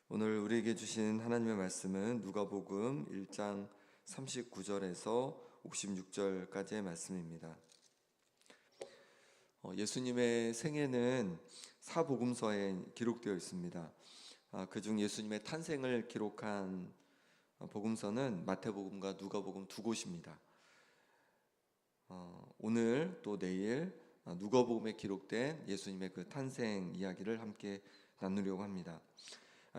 오늘 우리에게 주신 하나님의 말씀은 누가복음 1장 39절에서 56절까지의 말씀입니다. 예수님의 생애는 사복음서에 기록되어 있습니다. 그중 예수님의 탄생을 기록한 복음서는 마태복음과 누가복음 두 곳입니다. 오늘 또 내일 누가복음에 기록된 예수님의 그 탄생 이야기를 함께 나누려고 합니다.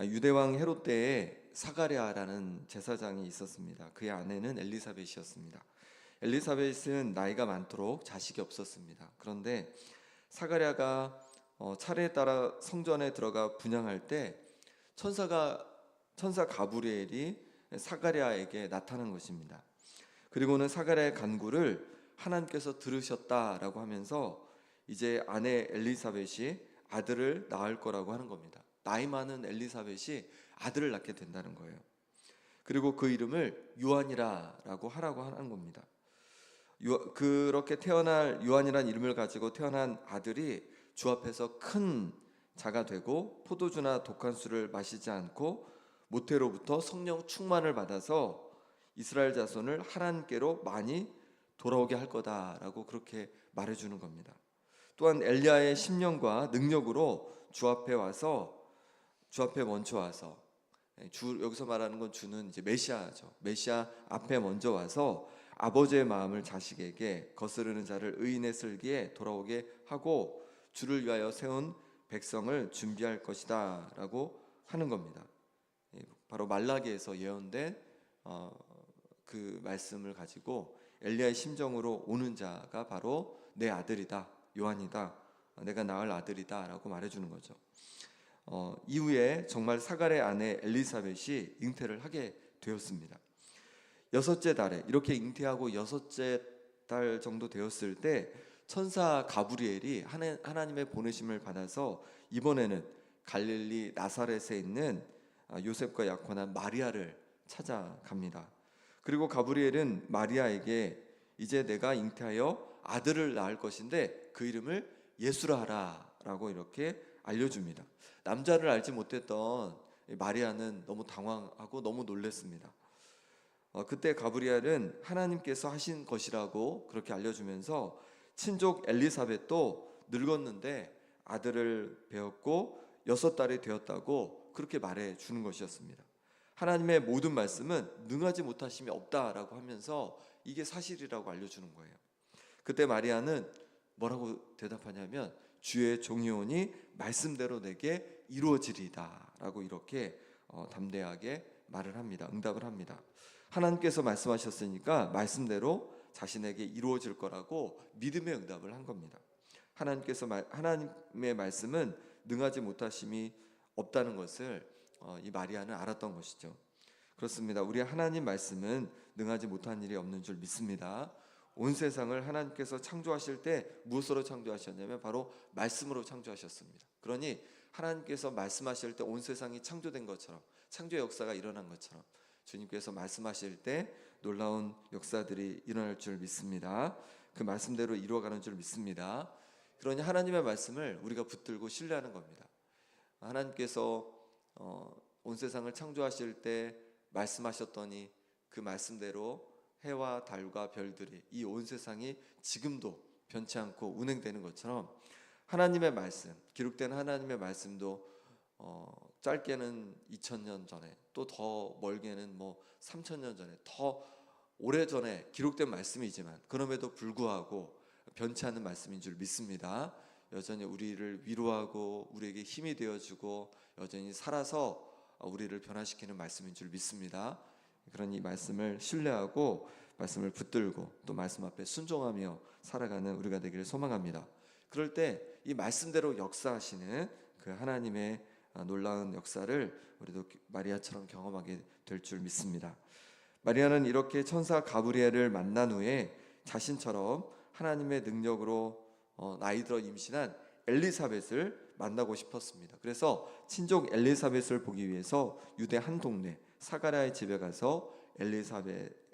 유대왕 헤롯 때에 사가랴라는 제사장이 있었습니다. 그의 아내는 엘리사벳이었습니다. 엘리사벳은 나이가 많도록 자식이 없었습니다. 그런데 사가랴가 차례에 따라 성전에 들어가 분향할 때 천사 가브리엘이 사가랴에게 나타난 것입니다. 그리고는 사가랴의 간구를 하나님께서 들으셨다라고 하면서 이제 아내 엘리사벳이 아들을 낳을 거라고 하는 겁니다. 나이 많은 엘리사벳이 아들을 낳게 된다는 거예요. 그리고 그 이름을 요한이라고 하라고 하는 겁니다. 그렇게 태어날 요한이라는 이름을 가지고 태어난 아들이 주 앞에서 큰 자가 되고 포도주나 독한 술을 마시지 않고 모태로부터 성령 충만을 받아서 이스라엘 자손을 하나님께로 많이 돌아오게 할 거다라고 그렇게 말해주는 겁니다. 또한 엘리야의 심령과 능력으로 주 앞에 먼저 와서 여기서 말하는 건 주는 이제 메시아죠. 메시아 앞에 먼저 와서 아버지의 마음을 자식에게 거스르는 자를 의인의 슬기에 돌아오게 하고 주를 위하여 세운 백성을 준비할 것이다라고 하는 겁니다. 바로 말라기에서 예언된 그 말씀을 가지고 엘리야의 심정으로 오는 자가 바로 내 아들이다, 요한이다, 내가 낳을 아들이다라고 말해주는 거죠. 이후에 정말 사가랴의 아내 엘리사벳이 잉태를 하게 되었습니다. 여섯째 달에 이렇게 잉태하고 여섯째 달 정도 되었을 때 천사 가브리엘이 하나님의 보내심을 받아서 이번에는 갈릴리 나사렛에 있는 요셉과 약혼한 마리아를 찾아갑니다. 그리고 가브리엘은 마리아에게 이제 내가 잉태하여 아들을 낳을 것인데 그 이름을 예수라 하라라고 이렇게 알려줍니다. 남자를 알지 못했던 마리아는 너무 당황하고 너무 놀랐습니다. 그때 가브리엘은 하나님께서 하신 것이라고 그렇게 알려주면서 친족 엘리사벳도 늙었는데 아들을 배웠고 6달이 되었다고 그렇게 말해주는 것이었습니다. 하나님의 모든 말씀은 능하지 못하심이 없다라고 하면서 이게 사실이라고 알려주는 거예요. 그때 마리아는 뭐라고 대답하냐면 주의 종이오니 말씀대로 내게 이루어지리다 라고 이렇게 담대하게 말을 합니다. 응답을 합니다. 하나님께서 말씀하셨으니까 말씀대로 자신에게 이루어질 거라고 믿음의 응답을 한 겁니다. 하나님의 말씀은 능하지 못하심이 없다는 것을 이 마리아는 알았던 것이죠. 그렇습니다. 우리 하나님 말씀은 능하지 못한 일이 없는 줄 믿습니다. 온 세상을 하나님께서 창조하실 때 무엇으로 창조하셨냐면 바로 말씀으로 창조하셨습니다. 그러니 하나님께서 말씀하실 때 온 세상이 창조된 것처럼, 창조의 역사가 일어난 것처럼 주님께서 말씀하실 때 놀라운 역사들이 일어날 줄 믿습니다. 그 말씀대로 이루어가는 줄 믿습니다. 그러니 하나님의 말씀을 우리가 붙들고 신뢰하는 겁니다. 하나님께서 온 세상을 창조하실 때 말씀하셨더니 그 말씀대로 해와 달과 별들이 이 온 세상이 지금도 변치 않고 운행되는 것처럼 하나님의 말씀, 기록된 하나님의 말씀도 짧게는 2000년 전에 또 더 멀게는 3000년 전에 더 오래전에 기록된 말씀이지만 그럼에도 불구하고 변치 않는 말씀인 줄 믿습니다. 여전히 우리를 위로하고 우리에게 힘이 되어주고 여전히 살아서 우리를 변화시키는 말씀인 줄 믿습니다. 그런 이 말씀을 신뢰하고 말씀을 붙들고 또 말씀 앞에 순종하며 살아가는 우리가 되기를 소망합니다. 그럴 때 이 말씀대로 역사하시는 그 하나님의 놀라운 역사를 우리도 마리아처럼 경험하게 될 줄 믿습니다. 마리아는 이렇게 천사 가브리엘을 만난 후에 자신처럼 하나님의 능력으로 나이 들어 임신한 엘리사벳을 만나고 싶었습니다. 그래서 친족 엘리사벳을 보기 위해서 유대 한 동네 사가랴의 집에 가서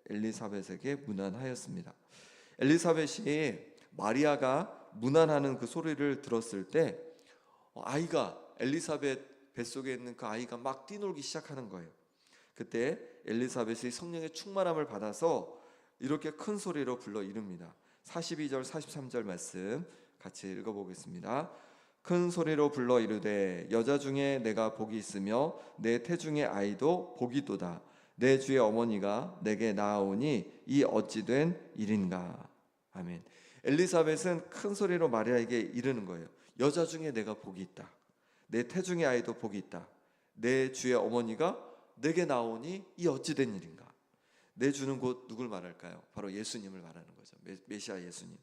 엘리사벳에게 문안하였습니다. 엘리사벳이 마리아가 문안하는 그 소리를 들었을 때 아이가 엘리사벳 뱃속에 있는 그 아이가 막 뛰놀기 시작하는 거예요. 그때 엘리사벳이 성령의 충만함을 받아서 이렇게 큰 소리로 불러 이릅니다. 42절 43절 말씀 같이 읽어보겠습니다. 큰 소리로 불러 이르되 여자 중에 내가 복이 있으며 내 태중의 아이도 복이 있도다. 내 주의 어머니가 내게 낳아오니 이 어찌 된 일인가. 아멘. 엘리사벳은 큰 소리로 마리아에게 이르는 거예요. 여자 중에 내가 복이 있다. 내 태중의 아이도 복이 있다. 내 주의 어머니가 내게 나오니 이 어찌 된 일인가. 내 주는 곧 누굴 말할까요? 바로 예수님을 말하는 거죠. 메시아 예수님.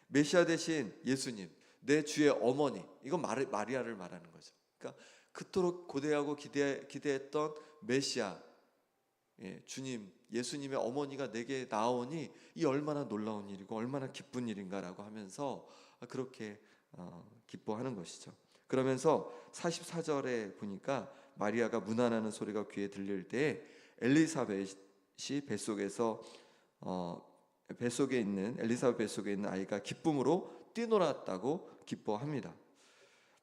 메시아 대신 예수님, 내 주의 어머니, 이건 마리아를 말하는 거죠. 그러니까 그토록 고대하고 기대했던 메시아, 주님, 예수님의 어머니가 내게 나오니 이 얼마나 놀라운 일이고 얼마나 기쁜 일인가라고 하면서 그렇게 기뻐하는 것이죠. 그러면서 44절에 보니까 마리아가 문안하는 소리가 귀에 들릴 때 엘리사벳이 엘리사벳 뱃속에 있는 아이가 기쁨으로 뛰놀았다고 기뻐합니다.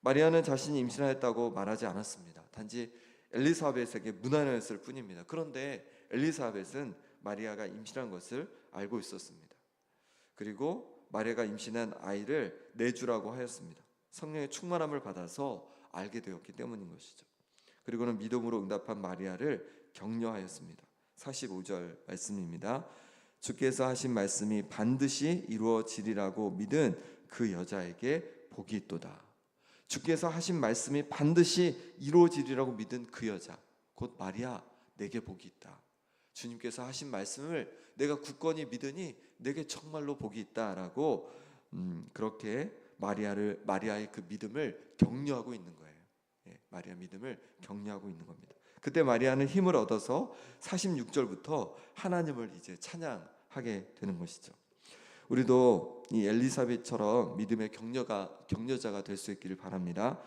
마리아는 자신이 임신하였다고 말하지 않았습니다. 단지 엘리사벳에게 문안하였을 뿐입니다. 그런데 엘리사벳은 마리아가 임신한 것을 알고 있었습니다. 그리고 마리아가 임신한 아이를 내주라고 하였습니다. 성령의 충만함을 받아서 알게 되었기 때문인 것이죠. 그리고는 믿음으로 응답한 마리아를 격려하였습니다. 45절 말씀입니다. 주께서 하신 말씀이 반드시 이루어지리라고 믿은 그 여자에게 복이 있도다. 주께서 하신 말씀이 반드시 이루어지리라고 믿은 그 여자, 곧 마리아, 내게 복이 있다. 주님께서 하신 말씀을 내가 굳건히 믿으니 내게 정말로 복이 있다라고 그렇게 마리아의 그 믿음을 격려하고 있는 거예요. 마리아 믿음을 격려하고 있는 겁니다. 그때 마리아는 힘을 얻어서 46절부터 하나님을 이제 찬양하게 되는 것이죠. 우리도 이 엘리사벳처럼 믿음의 격려자가 될 수 있기를 바랍니다.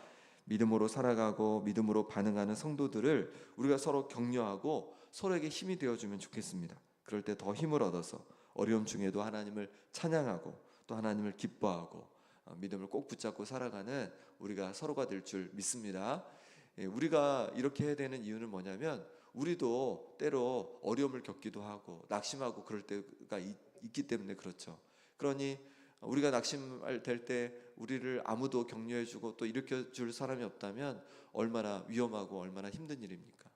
믿음으로 살아가고 믿음으로 반응하는 성도들을 우리가 서로 격려하고 서로에게 힘이 되어주면 좋겠습니다. 그럴 때 더 힘을 얻어서 어려움 중에도 하나님을 찬양하고 또 하나님을 기뻐하고 믿음을 꼭 붙잡고 살아가는 우리가 서로가 될 줄 믿습니다. 우리가 이렇게 해야 되는 이유는 뭐냐면 우리도 때로 어려움을 겪기도 하고 낙심하고 그럴 때가 있기 때문에 그렇죠. 그러니 우리가 낙심될 때 우리를 아무도 격려해주고 또 일으켜줄 사람이 없다면 얼마나 위험하고 얼마나 힘든 일입니까?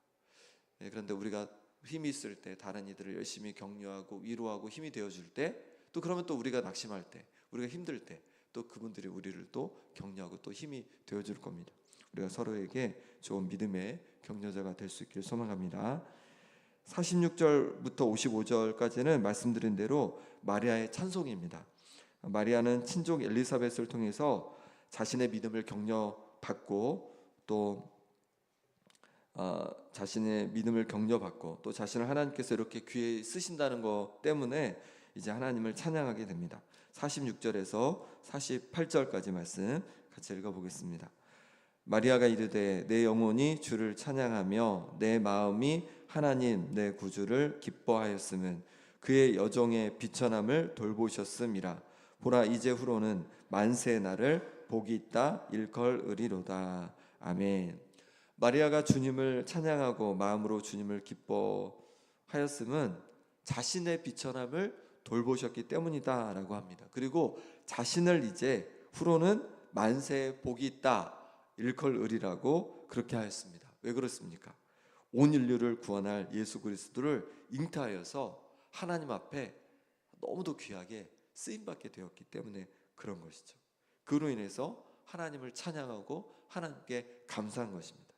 그런데 우리가 힘이 있을 때 다른 이들을 열심히 격려하고 위로하고 힘이 되어줄 때 또 그러면 또 우리가 낙심할 때 우리가 힘들 때 또 그분들이 우리를 또 격려하고 또 힘이 되어줄 겁니다. 우리가 서로에게 좋은 믿음의 격려자가 될 수 있기를 소망합니다. 46절부터 55절까지는 말씀드린 대로 마리아의 찬송입니다. 마리아는 친족 엘리사벳을 통해서 자신의 믿음을 격려받고 또 자신의 믿음을 격려받고 또 자신을 하나님께서 이렇게 귀에 쓰신다는 것 때문에 이제 하나님을 찬양하게 됩니다. 46절에서 48절까지 말씀 같이 읽어보겠습니다. 마리아가 이르되 내 영혼이 주를 찬양하며 내 마음이 하나님 내 구주를 기뻐하였음은 그의 여종의 비천함을 돌보셨음이라. 보라 이제 후로는 만세 나를 복이 있다 일컬으리로다. 아멘. 마리아가 주님을 찬양하고 마음으로 주님을 기뻐하였음은 자신의 비천함을 돌보셨기 때문이다라고 합니다. 그리고 자신을 이제 후로는 만세 복이 있다 일컬으리라고 그렇게 하였습니다. 왜 그렇습니까? 온 인류를 구원할 예수 그리스도를 잉태하여서 하나님 앞에 너무도 귀하게 쓰임받게 되었기 때문에 그런 것이죠. 그로 인해서 하나님을 찬양하고 하나님께 감사한 것입니다.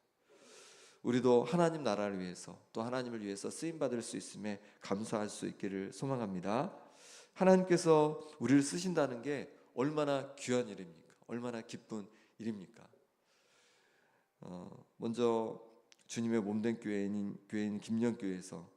우리도 하나님 나라를 위해서 또 하나님을 위해서 쓰임받을 수 있음에 감사할 수 있기를 소망합니다. 하나님께서 우리를 쓰신다는 게 얼마나 귀한 일입니까? 얼마나 기쁜 일입니까? 먼저 주님의 몸된 교회인 김영교회에서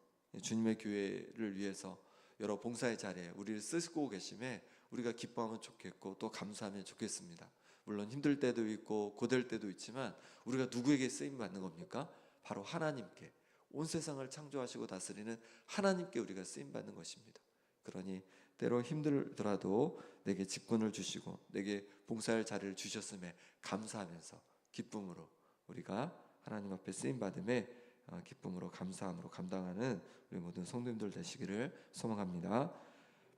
주님의 교회를 위해서 여러 봉사의 자리에 우리를 쓰고 계심에 우리가 기뻐하면 좋겠고 또 감사하면 좋겠습니다. 물론 힘들 때도 있고 고될 때도 있지만 우리가 누구에게 쓰임 받는 겁니까? 바로 하나님께, 온 세상을 창조하시고 다스리는 하나님께 우리가 쓰임 받는 것입니다. 그러니 때로 힘들더라도 내게 직분을 주시고 내게 봉사할 자리를 주셨음에 감사하면서 기쁨으로 우리가 하나님 앞에 쓰임 받음에 기쁨으로 감사함으로 감당하는 우리 모든 성도님들 되시기를 소망합니다.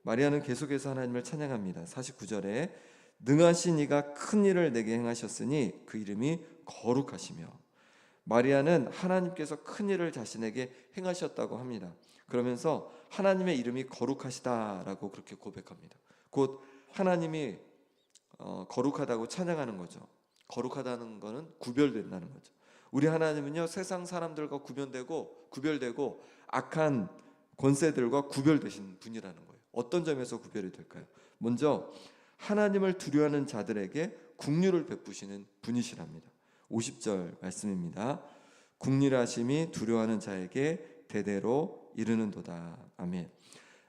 마리아는 계속해서 하나님을 찬양합니다. 49절에 능하신 이가 큰 일을 내게 행하셨으니 그 이름이 거룩하시며, 마리아는 하나님께서 큰 일을 자신에게 행하셨다고 합니다. 그러면서 하나님의 이름이 거룩하시다라고 그렇게 고백합니다. 곧 하나님이 거룩하다고 찬양하는 거죠. 거룩하다는 것은 구별된다는 거죠. 우리 하나님은요, 세상 사람들과 구별되고 악한 권세들과 구별되신 분이라는 거예요. 어떤 점에서 구별이 될까요? 먼저 하나님을 두려워하는 자들에게 긍휼을 베푸시는 분이시랍니다. 50절 말씀입니다. 긍휼하심이 두려워하는 자에게 대대로 이르는도다. 아멘.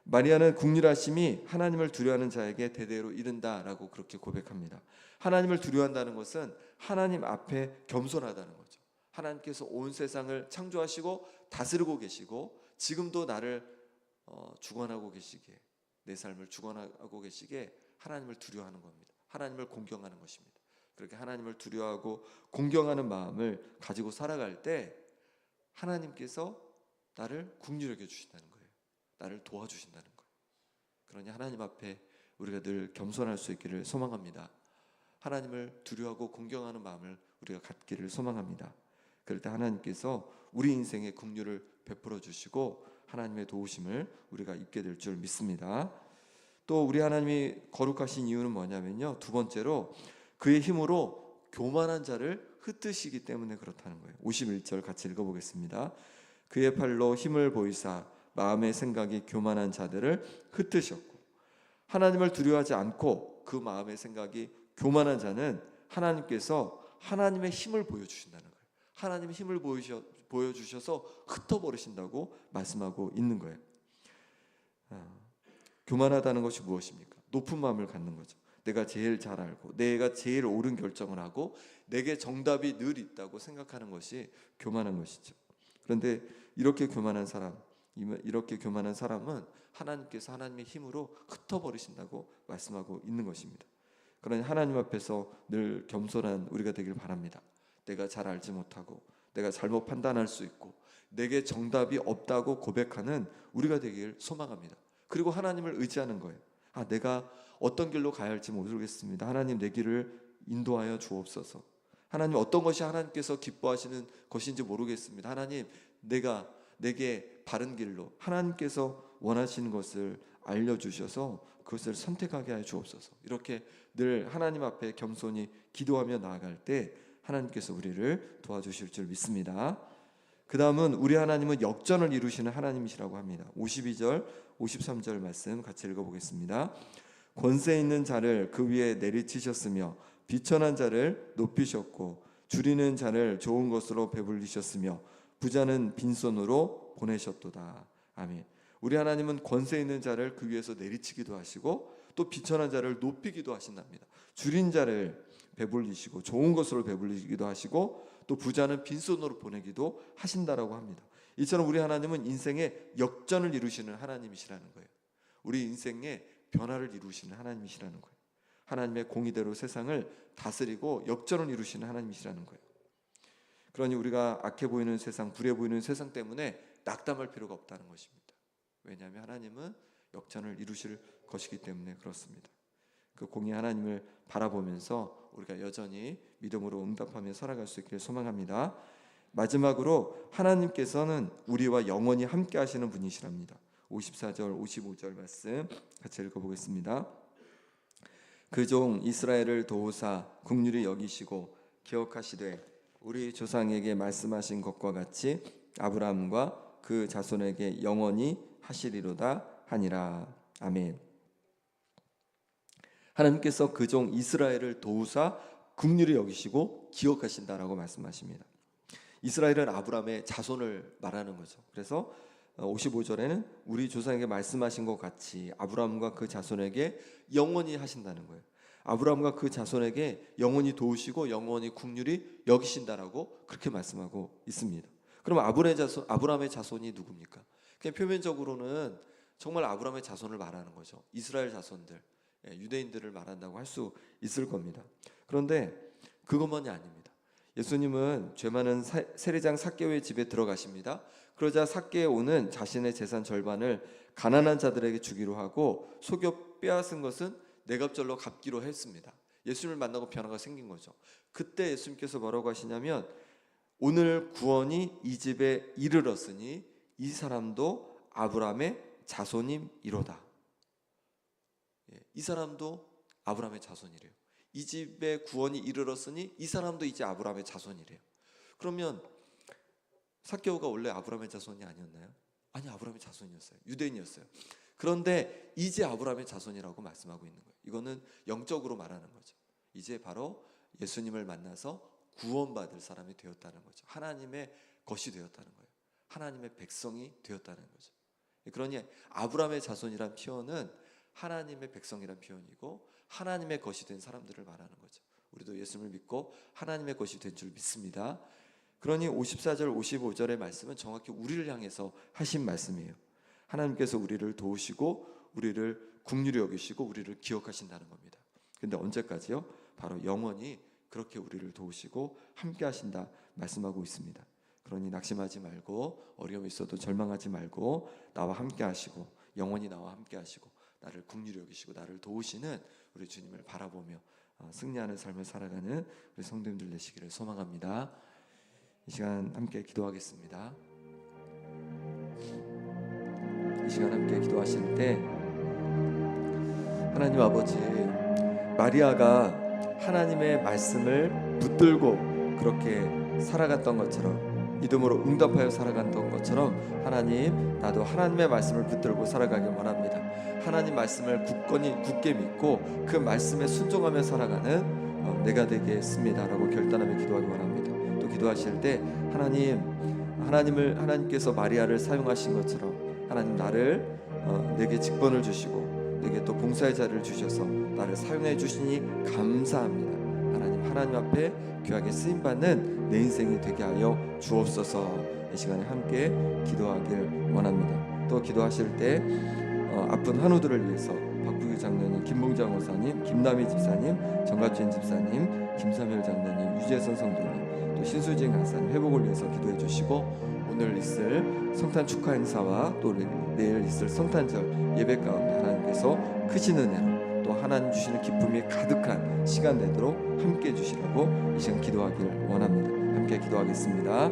마리아는 긍휼하심이 하나님을 두려워하는 자에게 대대로 이른다라고 그렇게 고백합니다. 하나님을 두려워한다는 것은 하나님 앞에 겸손하다는 거죠. 하나님께서 온 세상을 창조하시고 다스리고 계시고 지금도 나를 주관하고 계시기에, 내 삶을 주관하고 계시기에 하나님을 두려워하는 겁니다. 하나님을 공경하는 것입니다. 그렇게 하나님을 두려워하고 공경하는 마음을 가지고 살아갈 때 하나님께서 나를 긍휼히 여겨 주신다는 거예요. 나를 도와주신다는 거예요. 그러니 하나님 앞에 우리가 늘 겸손할 수 있기를 소망합니다. 하나님을 두려워하고 공경하는 마음을 우리가 갖기를 소망합니다. 그럴 때 하나님께서 우리 인생에 긍휼을 베풀어 주시고 하나님의 도우심을 우리가 입게 될 줄 믿습니다. 또 우리 하나님이 거룩하신 이유는 뭐냐면요, 두 번째로 그의 힘으로 교만한 자를 흩으시기 때문에 그렇다는 거예요. 51절 같이 읽어보겠습니다. 그의 팔로 힘을 보이사 마음의 생각이 교만한 자들을 흩으셨고, 하나님을 두려워하지 않고 그 마음의 생각이 교만한 자는 하나님께서 하나님의 힘을 보여주신다는 거예요. 하나님의 힘을 보여주셔서 흩어버리신다고 말씀하고 있는 거예요. 교만하다는 것이 무엇입니까? 높은 마음을 갖는 거죠. 내가 제일 잘 알고 내가 제일 옳은 결정을 하고 내게 정답이 늘 있다고 생각하는 것이 교만한 것이죠. 그런데 이렇게 교만한 사람은 하나님께서 하나님의 힘으로 흩어버리신다고 말씀하고 있는 것입니다. 그러니 하나님 앞에서 늘 겸손한 우리가 되길 바랍니다. 내가 잘 알지 못하고 내가 잘못 판단할 수 있고 내게 정답이 없다고 고백하는 우리가 되길 소망합니다. 그리고 하나님을 의지하는 거예요. 내가 어떤 길로 가야 할지 모르겠습니다. 하나님 내 길을 인도하여 주옵소서. 하나님 어떤 것이 하나님께서 기뻐하시는 것인지 모르겠습니다. 하나님 내게 바른 길로 하나님께서 원하시는 것을 알려주셔서 그것을 선택하게 하여 주옵소서. 이렇게 늘 하나님 앞에 겸손히 기도하며 나아갈 때 하나님께서 우리를 도와주실 줄 믿습니다. 그 다음은 우리 하나님은 역전을 이루시는 하나님이시라고 합니다. 52절 53절 말씀 같이 읽어보겠습니다. 권세 있는 자를 그 위에 내리치셨으며 비천한 자를 높이셨고 줄이는 자를 좋은 것으로 배불리셨으며 부자는 빈손으로 보내셨도다. 아멘. 우리 하나님은 권세 있는 자를 그 위에서 내리치기도 하시고 또 비천한 자를 높이기도 하신답니다. 줄인 자를 배불리시고 좋은 것으로 배불리기도 하시고 또 부자는 빈손으로 보내기도 하신다라고 합니다. 이처럼 우리 하나님은 인생에 역전을 이루시는 하나님이시라는 거예요. 우리 인생에 변화를 이루시는 하나님이시라는 거예요. 하나님의 공의대로 세상을 다스리고 역전을 이루시는 하나님이시라는 거예요. 그러니 우리가 악해 보이는 세상, 불해 보이는 세상 때문에 낙담할 필요가 없다는 것입니다. 왜냐하면 하나님은 역전을 이루실 것이기 때문에 그렇습니다. 그 공의 하나님을 바라보면서 우리가 여전히 믿음으로 응답하며 살아갈 수 있기를 소망합니다. 마지막으로 하나님께서는 우리와 영원히 함께 하시는 분이시랍니다. 54절 55절 말씀 같이 읽어보겠습니다. 그 종 이스라엘을 도우사 긍휼히 여기시고 기억하시되 우리 조상에게 말씀하신 것과 같이 아브라함과 그 자손에게 영원히 하시리로다 하니라. 아멘. 하나님께서 그 종 이스라엘을 도우사 긍휼히 여기시고 기억하신다라고 말씀하십니다. 이스라엘은 아브라함의 자손을 말하는 거죠. 그래서 55절에는 우리 조상에게 말씀하신 것 같이 아브라함과 그 자손에게 영원히 하신다는 거예요. 아브라함과 그 자손에게 영원히 도우시고 영원히 긍휼히 여기신다라고 그렇게 말씀하고 있습니다. 그럼 아브라함의 자손이 누굽니까? 그냥 표면적으로는 정말 아브라함의 자손을 말하는 거죠. 이스라엘 자손들, 유대인들을 말한다고 할 수 있을 겁니다. 그런데 그것만이 아닙니다. 예수님은 죄 많은 세리장 삭개오의 집에 들어가십니다. 그러자 삭개오는 자신의 재산 절반을 가난한 자들에게 주기로 하고 속여 빼앗은 것은 내갑절로 갚기로 했습니다. 예수님을 만나고 변화가 생긴 거죠. 그때 예수님께서 뭐라고 하시냐면 오늘 구원이 이 집에 이르렀으니 이 사람도 아브라함의 자손임이로다. 이 사람도 아브라함의 자손이래요. 이 집에 구원이 이르렀으니 이 사람도 이제 아브라함의 자손이래요. 그러면 삭개오가 원래 아브라함의 자손이 아니었나요? 아니, 아브라함의 자손이었어요. 유대인이었어요. 그런데 이제 아브라함의 자손이라고 말씀하고 있는 거예요. 이거는 영적으로 말하는 거죠. 이제 바로 예수님을 만나서 구원받을 사람이 되었다는 거죠. 하나님의 것이 되었다는 거예요. 하나님의 백성이 되었다는 거죠. 그러니 아브라함의 자손이란 표현은 하나님의 백성이란 표현이고 하나님의 것이 된 사람들을 말하는 거죠. 우리도 예수님을 믿고 하나님의 것이 된 줄 믿습니다. 그러니 54절 55절의 말씀은 정확히 우리를 향해서 하신 말씀이에요. 하나님께서 우리를 도우시고 우리를 긍휼히 여기시고 우리를 기억하신다는 겁니다. 근데 언제까지요? 바로 영원히 그렇게 우리를 도우시고 함께 하신다 말씀하고 있습니다. 그러니 낙심하지 말고 어려움이 있어도 절망하지 말고 나와 함께 하시고 영원히 나와 함께 하시고 나를 긍휼히 여기시고 나를 도우시는 우리 주님을 바라보며 승리하는 삶을 살아가는 우리 성도님들 되시기를 소망합니다. 이 시간 함께 기도하겠습니다. 이 시간 함께 기도하실 때 하나님 아버지, 마리아가 하나님의 말씀을 붙들고 그렇게 살아갔던 것처럼 믿음으로 응답하여 살아갔던 것처럼 하나님, 나도 하나님의 말씀을 붙들고 살아가길 원합니다. 하나님 말씀을 굳게 믿고 그 말씀에 순종하며 살아가는 내가 되겠습니다라고 결단하며 기도하기 원합니다. 또 기도하실 때 하나님께서 마리아를 사용하신 것처럼 하나님, 나를 내게 직분을 주시고 내게 또 봉사의 자리를 주셔서 나를 사용해 주시니 감사합니다. 하나님 앞에 귀하게 쓰임받는 내 인생이 되게 하여 주옵소서. 이 시간에 함께 기도하길 원합니다. 또 기도하실 때 아픈 한우들을 위해서 박부규 장로님, 김봉장 원사님, 김남희 집사님, 정갑진 집사님, 김삼열 장로님, 유재선 성도님, 또 신수진 강사님 회복을 위해서 기도해 주시고 오늘 있을 성탄 축하 행사와 또 내일 있을 성탄절 예배 가운데 하나님께서 크신 은혜로 또 하나님 주시는 기쁨이 가득한 시간 되도록 함께 해주시라고 이 시간 기도하길 원합니다. 함께 기도하겠습니다.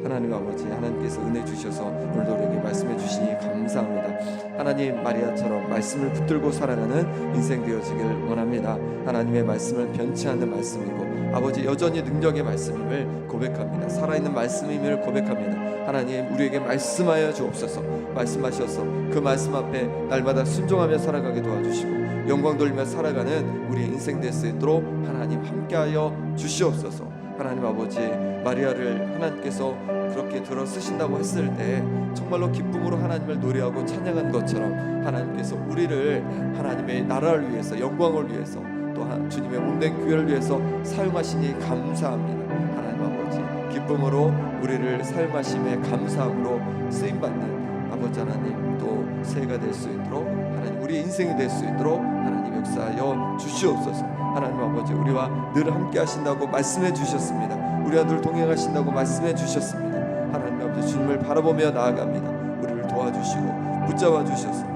하나님 아버지, 하나님께서 은혜 주셔서 오늘도 우리에게 말씀해 주시니 감사합니다. 하나님, 마리아처럼 말씀을 붙들고 살아가는 인생 되어지길 원합니다. 하나님의 말씀은 변치 않는 말씀이고 아버지, 여전히 능력의 말씀임을 고백합니다. 살아있는 말씀임을 고백합니다. 하나님, 우리에게 말씀하여 주옵소서. 말씀하셔서 그 말씀 앞에 날마다 순종하며 살아가게 도와주시고 영광 돌리며 살아가는 우리의 인생 될 수 있도록 하나님 함께하여 주시옵소서. 하나님 아버지, 마리아를 하나님께서 그렇게 들어 쓰신다고 했을 때 정말로 기쁨으로 하나님을 노래하고 찬양한 것처럼 하나님께서 우리를 하나님의 나라를 위해서, 영광을 위해서, 또 주님의 몸된 교회를 위해서 사용하시니 감사합니다. 하나님 아버지, 기쁨으로 우리를 사용하심에 감사함으로 쓰임받는 아버지 하나님, 또 새해가 될 수 있도록 하나님, 우리의 인생이 될 수 있도록 하나님 역사하여 주시옵소서. 하나님 아버지, 우리와 늘 함께 하신다고 말씀해 주셨습니다. 우리와 늘 동행하신다고 말씀해 주셨습니다. 하나님 아버지, 주님을 바라보며 나아갑니다. 우리를 도와주시고 붙잡아 주셔서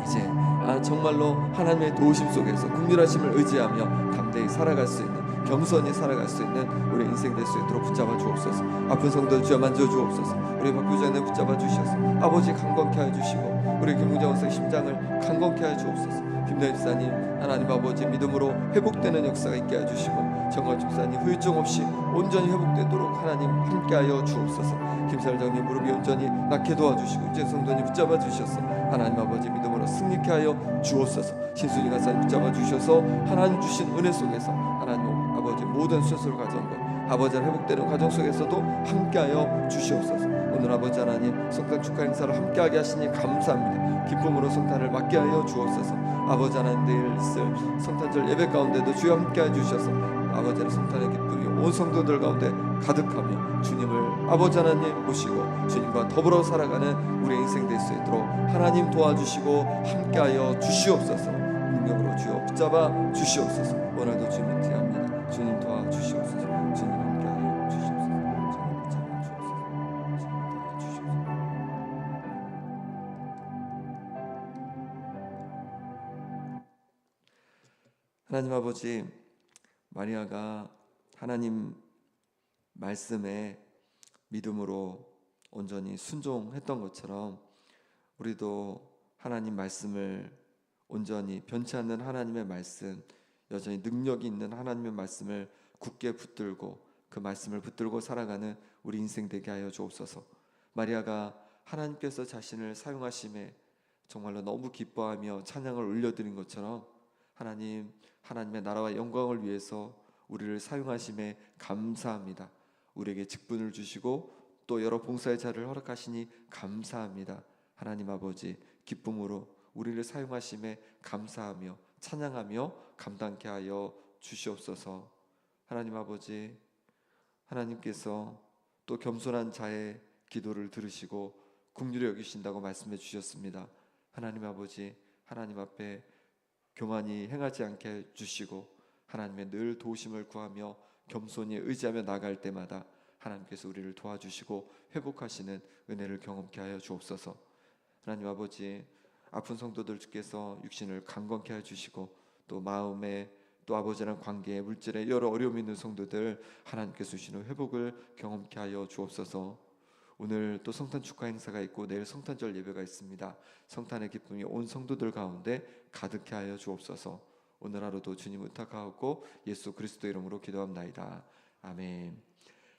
이제 정말로 하나님의 도우심 속에서 긍휼하심을 의지하며 담대히 살아갈 수 있는, 겸손히 살아갈 수 있는 우리 인생 될 수 있도록 붙잡아 주옵소서. 아픈 성도 주여 만져 주옵소서. 우리 박부장님 붙잡아 주셔서 아버지 강건케 하여 주시고 우리 김웅장 원사의 심장을 강건케 하여 주옵소서. 김대현 집사님, 하나님 아버지 믿음으로 회복되는 역사가 있게 하여 주시고 정관 집사님 후유증 없이 온전히 회복되도록 하나님 함께하여 주옵소서. 김살장님 무릎이 온전히 낫게 도와주시고 이제 성도님 붙잡아 주셔서 하나님 아버지 믿음으로 승리케 하여 주옵소서. 신수진 가사님 붙잡아 주셔서 하나님 주신 은혜 속에서 하나님 아버지 모든 수술 과정과 아버지를 회복되는 과정 속에서도 함께하여 주시옵소서. 오늘 아버지 하나님 성탄 축하 행사를 함께하게 하시니 감사합니다. 기쁨으로 성탄을 맞게 하여 주옵소서. 아버지 하나님, 내일 있을 성탄절 예배 가운데도 주여 함께해 주셔서 아버지의 성탄의 기쁨이 온 성도들 가운데 가득하며 주님을 아버지 하나님 모시고 주님과 더불어 살아가는 우리의 인생 될 수 있도록 하나님 도와주시고 함께하여 주시옵소서. 능력으로 주여 붙잡아 주시옵소서. 오늘도 주님 기합니다. 주님 도와주시옵소서. 주님 하나님 아버지, 마리아가 하나님 말씀에 믿음으로 온전히 순종했던 것처럼 우리도 하나님 말씀을 온전히 변치 않는 하나님의 말씀, 여전히 능력이 있는 하나님의 말씀을 굳게 붙들고 그 말씀을 붙들고 살아가는 우리 인생 되게 하여 주옵소서. 마리아가 하나님께서 자신을 사용하심에 정말로 너무 기뻐하며 찬양을 올려드린 것처럼 하나님의 나라와 영광을 위해서 우리를 사용하심에 감사합니다. 우리에게 직분을 주시고 또 여러 봉사의 자를 허락하시니 감사합니다. 하나님 아버지, 기쁨으로 우리를 사용하심에 감사하며 찬양하며 감당케 하여 주시옵소서. 하나님 아버지, 하나님께서 또 겸손한 자의 기도를 들으시고 긍휼히 여기신다고 말씀해 주셨습니다. 하나님 아버지, 하나님 앞에 교만히 행하지 않게 해 주시고 하나님의 늘 도우심을 구하며 겸손히 의지하며 나갈 때마다 하나님께서 우리를 도와주시고 회복하시는 은혜를 경험케 하여 주옵소서. 하나님 아버지, 아픈 성도들 주께서 육신을 강건케 하여 주시고 또 마음에 또 아버지랑 관계에 물질에 여러 어려움이 있는 성도들 하나님께서 주시는 회복을 경험케 하여 주옵소서. 오늘 또 성탄 축하 행사가 있고 내일 성탄절 예배가 있습니다. 성탄의 기쁨이 온 성도들 가운데 가득케 하여 주옵소서. 오늘 하루도 주님 의탁하옵고 예수 그리스도 이름으로 기도합나이다. 아멘.